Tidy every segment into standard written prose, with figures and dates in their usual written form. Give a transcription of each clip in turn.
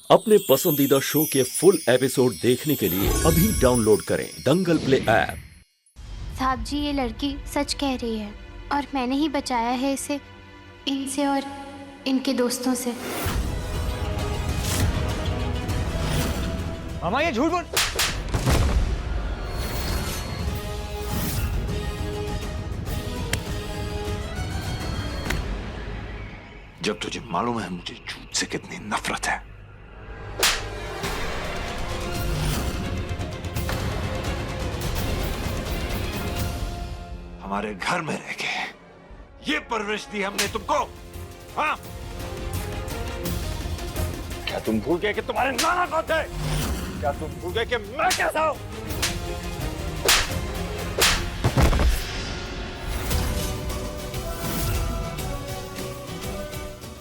अपने पसंदीदा शो के फुल एपिसोड देखने के लिए अभी डाउनलोड करें दंगल प्ले ऐप। साहब जी, ये लड़की सच कह रही है और मैंने ही बचाया है इसे इनसे और इनके दोस्तों से। मामा ये झूठ बोल। जब तुझे मालूम है मुझे झूठ से कितनी नफरत है, हमारे घर में रह के ये परवरिश दी हमने तुमको। हाँ, क्या तुम भूल गए कि तुम्हारे नाना कौन थे? क्या तुम भूल गए कि मैं कैसा हूं?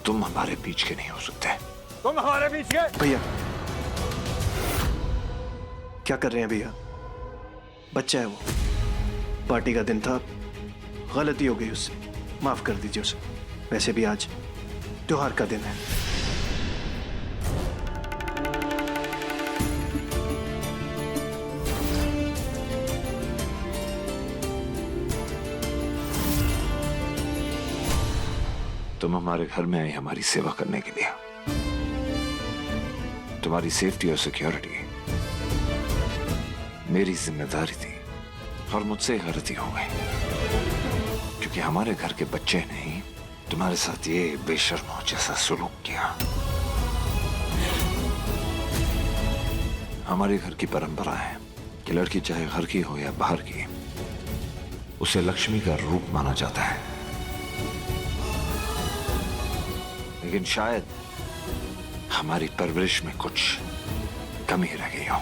तुम हमारे बीच के नहीं हो सकते। तुम हमारे बीच के। भैया क्या कर रहे हैं भैया? बच्चा है वो, पार्टी का दिन था, गलती हो गई उससे, माफ कर दीजिए उसे। वैसे भी आज त्योहार का दिन है। तुम हमारे घर में आई हमारी सेवा करने के लिए। तुम्हारी सेफ्टी और सिक्योरिटी मेरी जिम्मेदारी थी और मुझसे गलती हो गई, क्योंकि हमारे घर के बच्चे ने ही तुम्हारे साथ ये बेशर्मों जैसा सुलूक किया। हमारे घर की परंपरा है कि लड़की चाहे घर की हो या बाहर की, उसे लक्ष्मी का रूप माना जाता है। लेकिन शायद हमारी परवरिश में कुछ कमी रह गई हो,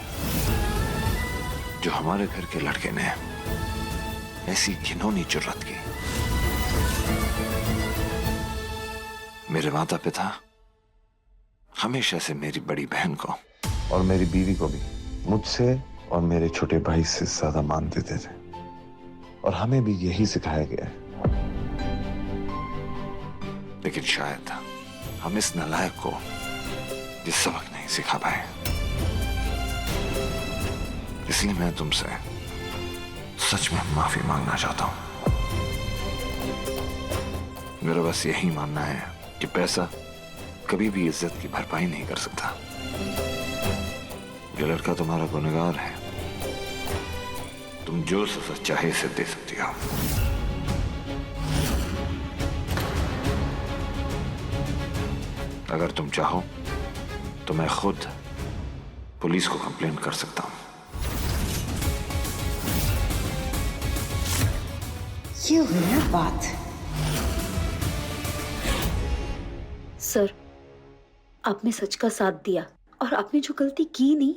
जो हमारे घर के लड़के ने ऐसी घिनौनी जुर्रत की। मेरे माता पिता हमेशा से मेरी बड़ी बहन को और मेरी बीवी को भी मुझसे और मेरे छोटे भाई से ज्यादा मान देते थे, और हमें भी यही सिखाया गया है। लेकिन शायद हम इस नालायक को ये सबक नहीं सिखा पाए। इसलिए मैं तुमसे सच में माफी मांगना चाहता हूं। मेरा बस यही मानना है कि पैसा कभी भी इज्जत की भरपाई नहीं कर सकता। ये लड़का तुम्हारा गुनहगार है, तुम जो सजा चाहे इसे दे सकती हो। अगर तुम चाहो तो मैं खुद पुलिस को कंप्लेंट कर सकता हूं। ये हुई ना बात। सर, आपने सच का साथ दिया और आपने जो गलती की नहीं,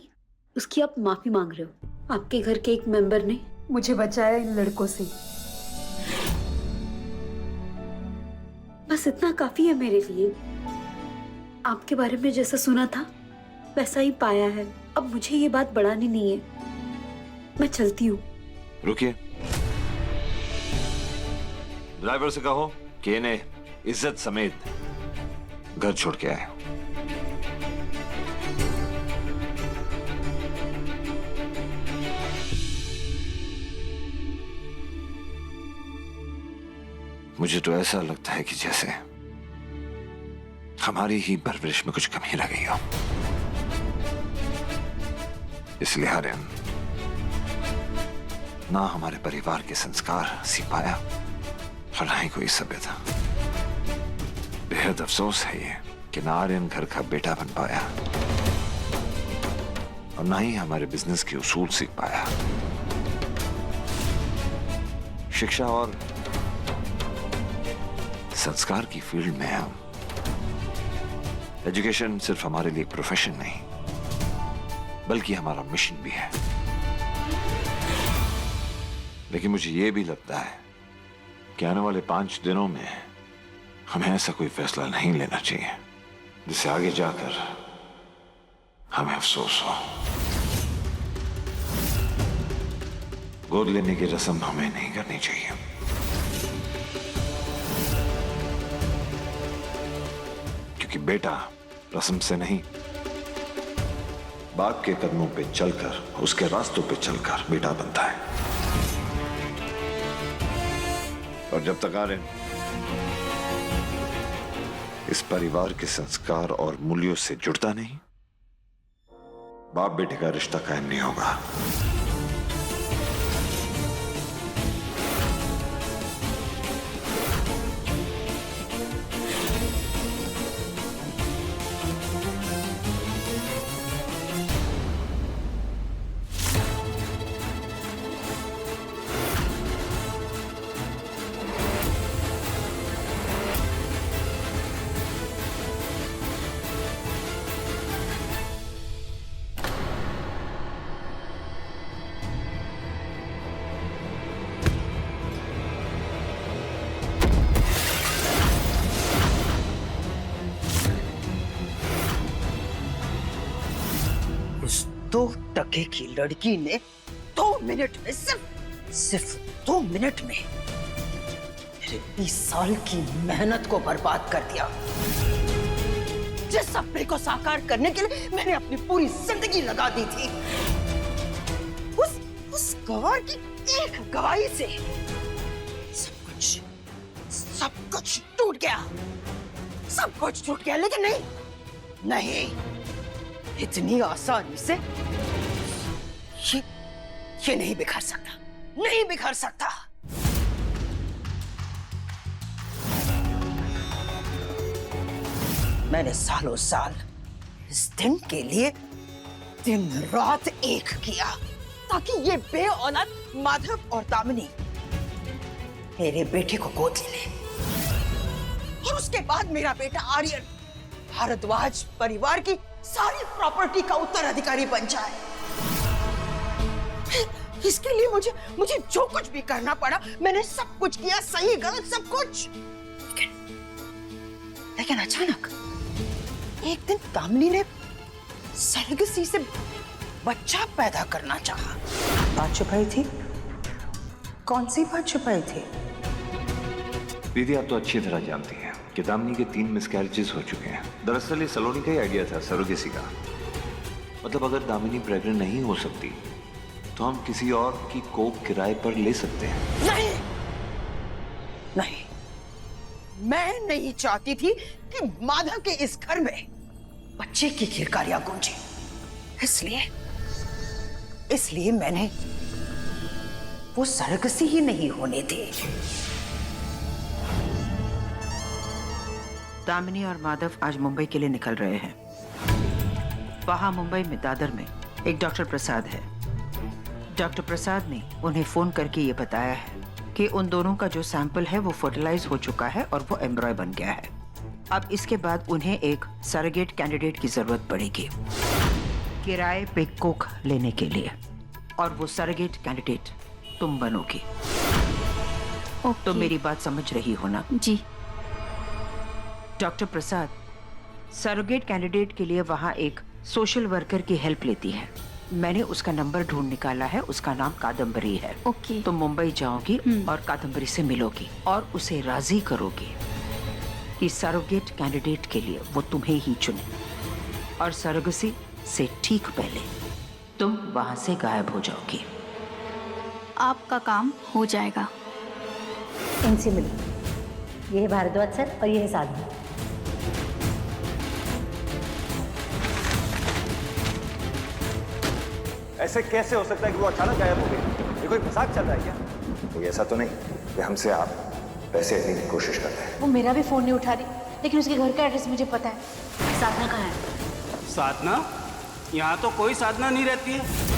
उसकी आप माफी मांग रहे हो। आपके घर के एक मेंबर ने मुझे बचाया इन लड़कों से। बस इतना काफी है मेरे लिए। आपके बारे में जैसा सुना था वैसा ही पाया है। अब मुझे ये बात बढ़ानी नहीं है, मैं चलती हूँ। रुकिए, ड्राइवर से कहो कि इन्हें इज्जत समेत घर छोड़ के आए। मुझे तो ऐसा लगता है कि जैसे हमारी ही परवरिश में कुछ कमी रह गई हो। इसलिए आर्यन ना हमारे परिवार के संस्कार सीख पाया और ना ही कोई सभ्यता। बेहद अफसोस है ये कि ना आर्यन घर का बेटा बन पाया और ना ही हमारे बिजनेस के उसूल सीख पाया। शिक्षा और संस्कार की फील्ड में हम एजुकेशन सिर्फ हमारे लिए प्रोफेशन नहीं, बल्कि हमारा मिशन भी है। लेकिन मुझे यह भी लगता है कि आने वाले 5 दिनों में हमें ऐसा कोई फैसला नहीं लेना चाहिए जिससे आगे जाकर हमें अफसोस हो। गोद लेने की रस्म हमें नहीं करनी चाहिए। क्योंकि बेटा रस्म से नहीं बाप के कदमों पे चलकर, उसके रास्तों पे चलकर बेटा बनता है। और जब तक आर्यन इस परिवार के संस्कार और मूल्यों से जुड़ता नहीं, बाप बेटे का रिश्ता कायम नहीं होगा। उस 2 टके की लड़की ने 2 मिनट में, सिर्फ 2 मिनट में मेरे 20 साल की मेहनत को बर्बाद कर दिया। जिस सपने को साकार करने के लिए मैंने अपनी पूरी जिंदगी लगा दी थी, उस गवार की एक गवाही से सब कुछ टूट गया। सब कुछ टूट गया, लेकिन नहीं, इतनी आसानी से ये नहीं बिखर सकता, नहीं बिखर सकता। मैंने सालों साल इस दिन के लिए दिन रात एक किया, ताकि ये बेऔलाद माधव और दामिनी मेरे बेटे को गोद ले ले। और उसके बाद मेरा बेटा आर्यन भारद्वाज परिवार की सारी प्रॉपर्टी का उत्तराधिकारी बन जाए। इसके लिए मुझे जो कुछ भी करना पड़ा, मैंने सब कुछ किया, सही गलत सब कुछ। लेकिन अचानक एक दिन दामिनी ने सरगसी से बच्चा पैदा करना चाहा। बात छुपाई थी? कौन सी बात छुपाई थी? दीदी, आप तो अच्छी तरह जानती हैं कि दामिनी के 3 मिसकैरेजेस हो चुके हैं। दरअसल ये सलोनी का ही आइडिया था, सरोगेसी का। मतलब अगर दामिनी प्रेग्नेंट नहीं हो सकती तो हम किसी और की कोख किराए पर ले सकते हैं। नहीं, मैं नहीं चाहती थी कि माधव के इस घर में बच्चे की किरकारियां गूंजे। इसलिए मैंने वो सरगसी ही नहीं होने दी। दामिनी और माधव आज मुंबई के लिए निकल रहे हैं। वहां मुंबई में दादर में एक डॉक्टर प्रसाद है। डॉक्टर प्रसाद ने उन्हें फोन करके ये बताया है कि उन दोनों का जो सैंपल है वो फर्टिलाइज हो चुका है और वो एम्ब्रॉय बन गया है। अब इसके बाद उन्हें एक सरोगेट कैंडिडेट की जरूरत पड़ेगी किराए पे कोख लेने के लिए, और वो सरोगेट कैंडिडेट तुम बनोगी। तो मेरी बात समझ रही हो ना? जी। डॉक्टर प्रसाद सरोगेट कैंडिडेट के लिए वहां एक सोशल वर्कर की हेल्प लेती है। मैंने उसका नंबर ढूंढ निकाला है, उसका नाम कादम्बरी है। ओके। तुम मुंबई जाओगी और कादम्बरी से मिलोगी और उसे राजी करोगी कि सरोगेट कैंडिडेट के लिए वो तुम्हें ही चुने, और सरोगसी से ठीक पहले तुम वहां से गायब हो जाओगी। आपका काम हो जाएगा। इनसे मिलो। ये है भारद्वाज सर और ये है साधना। ऐसे कैसे हो सकता है कि वो अचानक गायब हो गई? ये कोई मजाक चल रहा है क्या? कोई ऐसा तो नहीं कि हमसे आप पैसे लेने की कोशिश कर रहे हैं। वो मेरा भी फोन नहीं उठा रही, लेकिन उसके घर का एड्रेस मुझे पता है। साधना कहाँ है? साधना? यहाँ तो कोई साधना नहीं रहती है।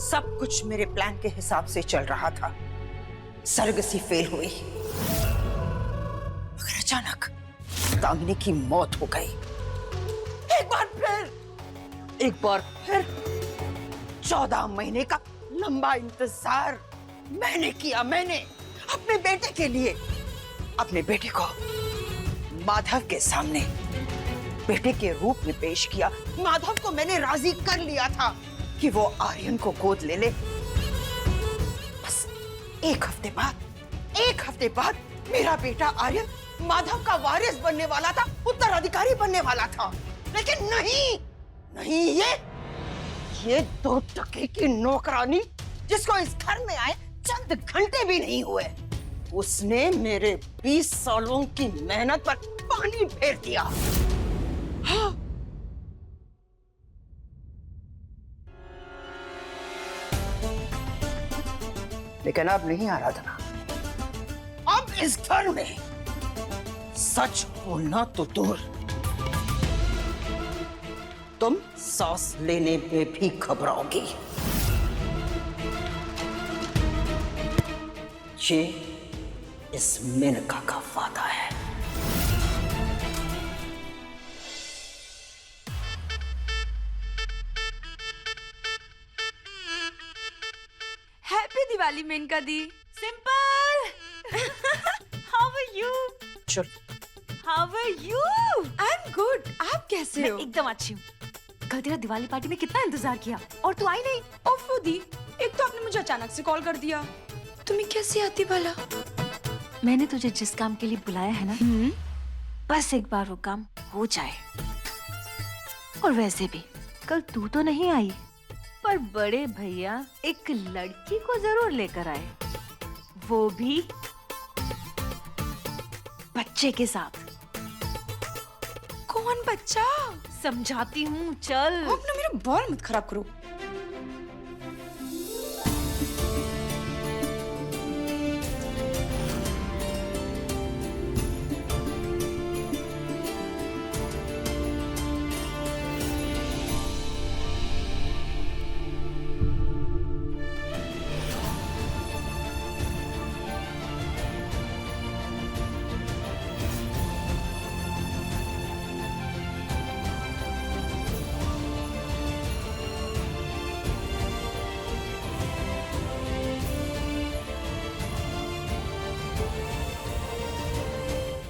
सब कुछ मेरे प्लान के हिसाब से चल रहा था। सरगसी फेल हुई, मगर अचानक दामिनी की मौत हो गई। एक बार फिर 14 महीने का लंबा इंतजार मैंने किया। मैंने अपने बेटे के लिए अपने बेटे को माधव के सामने बेटे के रूप में पेश किया। माधव को मैंने राजी कर लिया था कि वो आर्यन को गोद ले ले। बस एक हफ्ते बाद मेरा बेटा आर्यन माधव का वारिस बनने वाला था, उत्तराधिकारी बनने वाला था, लेकिन नहीं नहीं, ये 2 टके की नौकरानी जिसको इस घर में आए चंद घंटे भी नहीं हुए, उसने मेरे 20 सालों की मेहनत पर पानी फेर दिया। हाँ। लेकिन अब नहीं आराधना, अब इस घर में सच बोलना तो दूर, तुम सांस लेने में भी घबराओगी। ये इस मेनका का वादा है। हैप्पी दिवाली मेनका दी। सिंपल। How are you? चल। How are you? I am good. आप कैसे हो? एकदम अच्छी हूँ। कल तेरा दिवाली पार्टी में कितना इंतजार किया और तू आई नहीं। ओफो दी, एक तो आपने मुझे अचानक से कॉल कर दिया। तुम्हें कैसे आती भला? मैंने तुझे जिस काम के लिए बुलाया है ना, बस एक बार वो काम हो जाए। और वैसे भी कल तू तो नहीं आई, पर बड़े भैया एक लड़की को जरूर लेकर आए, वो भी बच्चे के साथ। कौन बच्चा? समझाती हूँ, चल। आप ना मेरा बॉल मत खराब करो।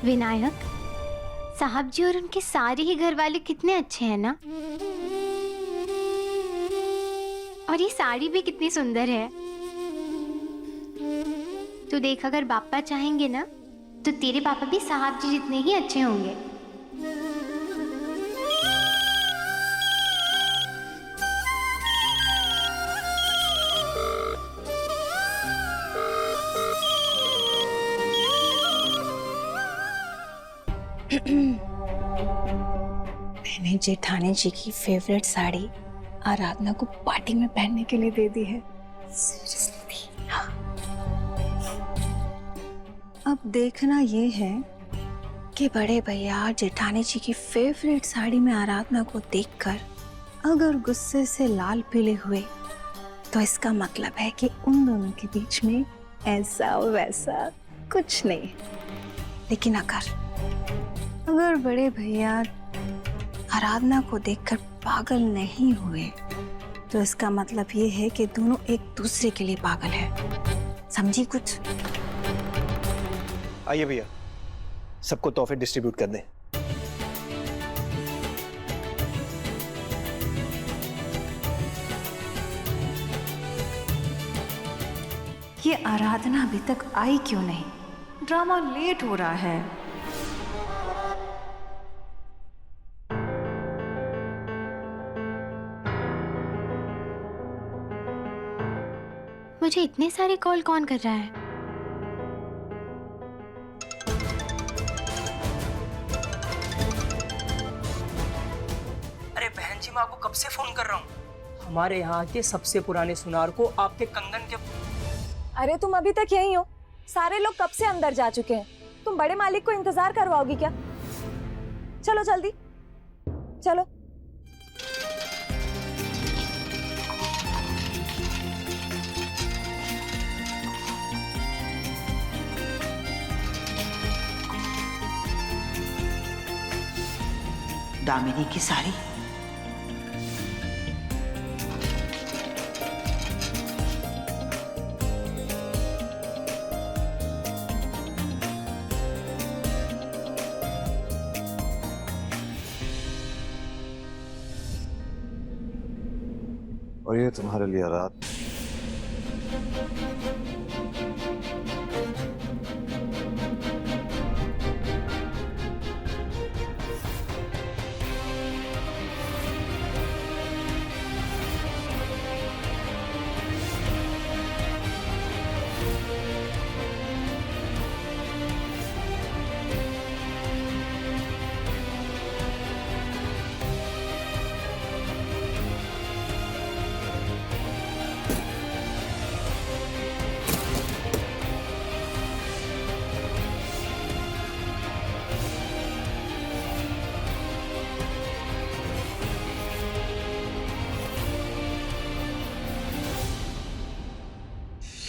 विनायक साहब जी और उनके सारे ही घर वाले कितने अच्छे हैं ना, और ये साड़ी भी कितनी सुंदर है। तू देख, अगर पापा चाहेंगे ना तो तेरे पापा भी साहब जी जितने ही अच्छे होंगे। मैंने जेठानी जी की फेवरेट साड़ी आराधना को पार्टी में पहनने के लिए दे दी है। सीरियसली। हाँ। अब देखना ये है कि बड़े भैया जेठानी जी की फेवरेट साड़ी में आराधना को देखकर अगर गुस्से से लाल पीले हुए तो इसका मतलब है कि उन दोनों के बीच में ऐसा वैसा कुछ नहीं। लेकिन अगर बड़े भैया आराधना को देखकर पागल नहीं हुए तो इसका मतलब ये है कि दोनों एक दूसरे के लिए पागल है। समझी कुछ? आइए भैया, सबको तोहफे डिस्ट्रीब्यूट कर दें। ये आराधना अभी तक आई क्यों नहीं? ड्रामा लेट हो रहा है। मुझे इतने सारे कॉल कौन कर रहा है? अरे बहन जी, मैं आपको कब से फोन कर रहा हूँ। हमारे यहाँ के सबसे पुराने सुनार को आपके कंगन के। अरे तुम अभी तक यहीं हो? सारे लोग कब से अंदर जा चुके हैं। तुम बड़े मालिक को इंतजार करवाओगी क्या? चलो जल्दी चलो। दामिनी की साड़ी। और ये तुम्हारे लिए रात।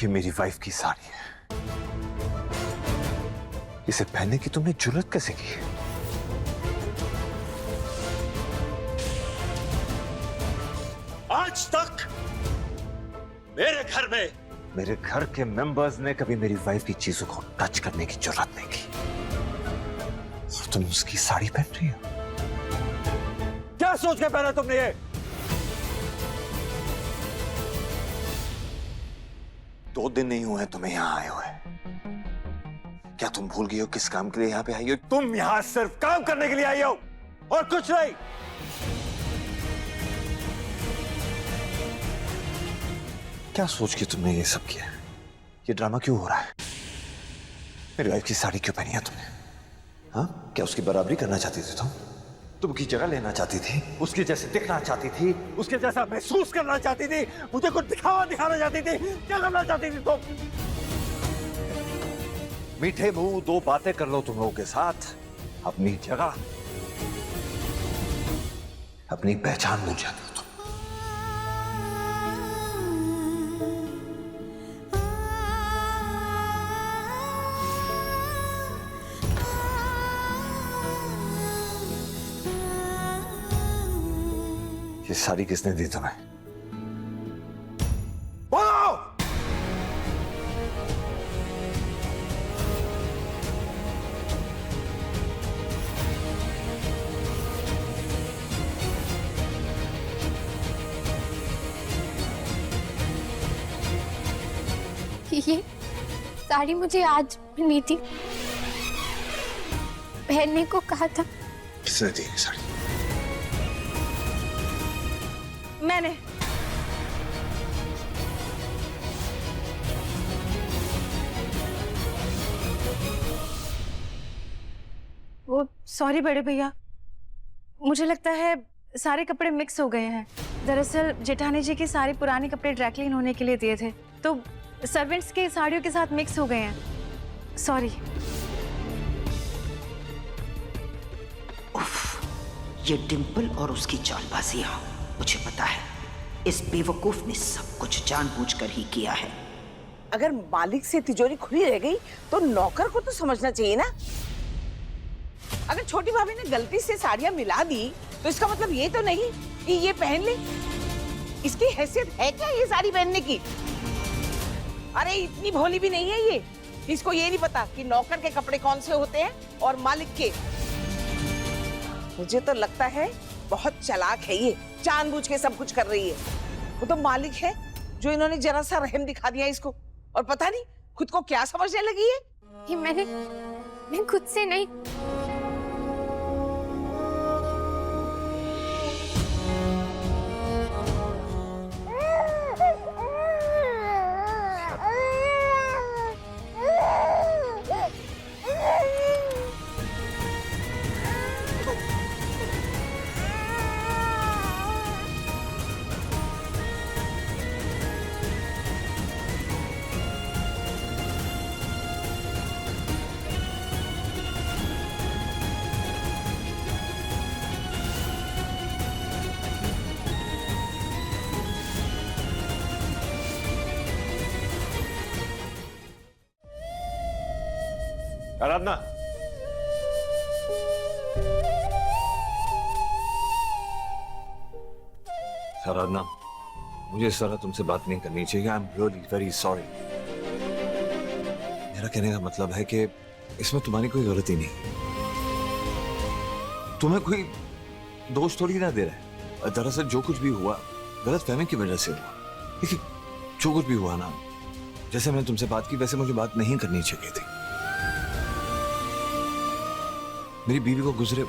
ये मेरी वाइफ की साड़ी है, इसे पहनने की तुमने जुर्रत कैसे की? आज तक मेरे घर के मेंबर्स ने कभी मेरी वाइफ की चीजों को टच करने की जुर्रत नहीं की, और तुम उसकी साड़ी पहन रही हो? क्या सोच के पहना तुमने ये? 2 दिन नहीं हुए तुम्हें यहां आए हुए। क्या तुम भूल गई हो किस काम के लिए यहां पे आई हो? तुम यहां सिर्फ काम करने के लिए आई हो और कुछ नहीं। क्या सोच के तुमने ये सब किया? ये ड्रामा क्यों हो रहा है? मेरी वाइफ की साड़ी क्यों पहनी है तुमने? हाँ, क्या उसकी बराबरी करना चाहती थी तुम उसकी जगह लेना चाहती थी, उसके जैसे दिखना चाहती थी, उसके जैसा महसूस करना चाहती थी, मुझे कुछ दिखाना चाहती थी? क्या करना चाहती थी तुम? मीठे मुंह 2 बातें कर लो तुम लोगों के साथ, अपनी जगह, अपनी पहचान भूल जाती हो तुम। ये साड़ी किसने दी तुम्हें? बोलो! ये साड़ी मुझे आज मिली थी, पहनने को कहा था। किसने दी ये साड़ी? मैंने। वो सॉरी बड़े भैया, मुझे लगता है सारे कपड़े मिक्स हो गए हैं। दरअसल जेठानी जी की सारे पुराने कपड़े ड्राई क्लीन होने के लिए दिए थे, तो सर्वेंट्स की साड़ियों के साथ मिक्स हो गए हैं। सॉरी। ये डिंपल और उसकी चालबाजियां, मुझे पता है इस बेवकूफ ने सब कुछ जानबूझकर ही किया है। अगर मालिक से तिजोरी खुली रह गई तो नौकर को तो समझना चाहिए ना। अगर छोटी भाभी ने गलती से साड़ियां मिला दी तो इसका मतलब ये तो नहीं कि ये पहन ले। इसकी हैसियत है क्या ये साड़ी पहनने की? अरे इतनी भोली भी नहीं है ये, इसको ये नहीं पता कि नौकर के कपड़े कौन से होते हैं और मालिक के। मुझे तो लगता है बहुत चालाक है ये, जानबूझ के सब कुछ कर रही है। वो तो मालिक है जो इन्होंने जरा सा रहम दिखा दिया इसको, और पता नहीं खुद को क्या समझने लगी है। ये मैं खुद से नहीं। आराधना, आराधना, मुझे इस तरह तुमसे बात नहीं करनी चाहिए। I am really very sorry. मेरा कहने का मतलब है कि इसमें तुम्हारी कोई गलती नहीं, तुम्हें कोई दोष थोड़ी ना दे रहा है। दरअसल जो कुछ भी हुआ गलत फहमी की वजह से हुआ। देखिए, जो कुछ भी हुआ ना, जैसे मैंने तुमसे बात की वैसे मुझे बात नहीं करनी चाहिए थी। मेरी बीवी को गुजरे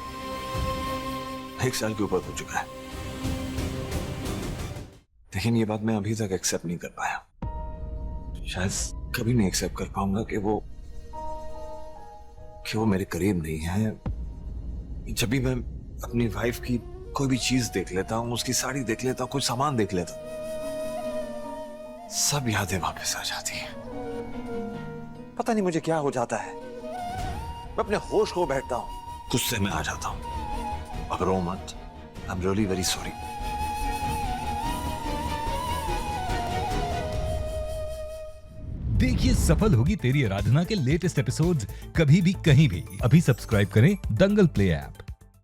1 साल के ऊपर हो चुका है, लेकिन ये बात मैं अभी तक एक्सेप्ट नहीं कर पाया। शायद कभी नहीं एक्सेप्ट कर पाऊंगा कि वो मेरे करीब नहीं है। जब भी मैं अपनी वाइफ की कोई भी चीज देख लेता हूं, उसकी साड़ी देख लेता हूं, कोई सामान देख लेता हूं, सब यादें वापस आ जाती हैं। पता नहीं मुझे क्या हो जाता है, मैं अपने होश खो बैठता हूं, गुस्से में आ जाता हूं। अब रो मत, I am really very sorry. देखिए सफल होगी तेरी आराधना के लेटेस्ट एपिसोड्स कभी भी कहीं भी। अभी सब्सक्राइब करें दंगल प्ले ऐप।